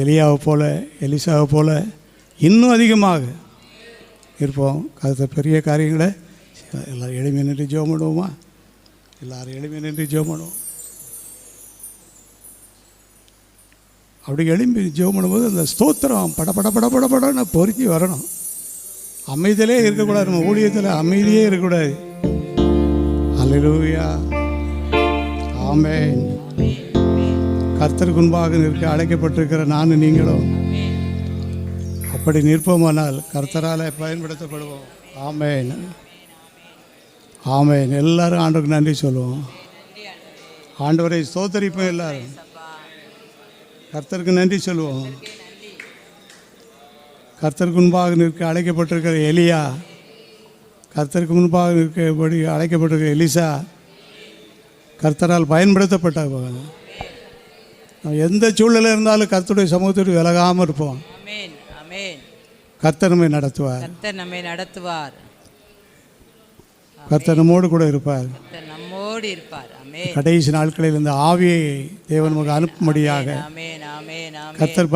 எலியாவை போல எலிசாவை போல இன்னும் அதிகமாக இருப்போம். கர்த்தர் பெரிய காரியங்களை எல்லோரும் எளிமை நின்று ஜெபம் பண்ணுவோமா? எல்லோரும் எளிமை நின்று ஜெபம் பண்ணுவோம். அப்படி எளிமை ஜெபம் பண்ணும்போது அந்த ஸ்தோத்திரம் படன்னு பொறுக்கி வரணும். அமைதியிலே இருக்கக்கூடாது. நம்ம ஊழியத்தில் அமைதியே இருக்கக்கூடாது. அல்லேலூயா, ஆமென். கர்த்தருக்கு முன்பாக நிற்க அழைக்கப்பட்டிருக்கிற நானும் நீங்களும் அப்படி நிற்போமானால் கர்த்தரால் பயன்படுத்தப்படுவோம். ஆமென், ஆமென். எல்லாரும் ஆண்டவருக்கு நன்றி சொல்லுவோம். ஆண்டவரை ஸ்தோத்தரிப்போம். எல்லாரும் கர்த்தருக்கு நன்றி சொல்லுவோம். கர்த்தருக்கு முன்பாக நிற்க அழைக்கப்பட்டிருக்கிற எலியா, கர்த்தருக்கு முன்பாக நிற்கபடி அழைக்கப்பட்டிருக்கிற எலிசா கர்த்தரால் பயன்படுத்தப்பட்ட எந்த சூழ்நிலை இருந்தாலும் கர்த்தருடைய சமூகத்திற்கு விலகாமல் இருப்போம். கர்த்தர் நம்மை நடத்துவார். கர்த்தர் நம்மோடு கூட இருப்பார். கடைசி நாட்களில் இந்த ஆவியை தேவன் நமக்கு அனுப்பும்படியாக கர்த்தர்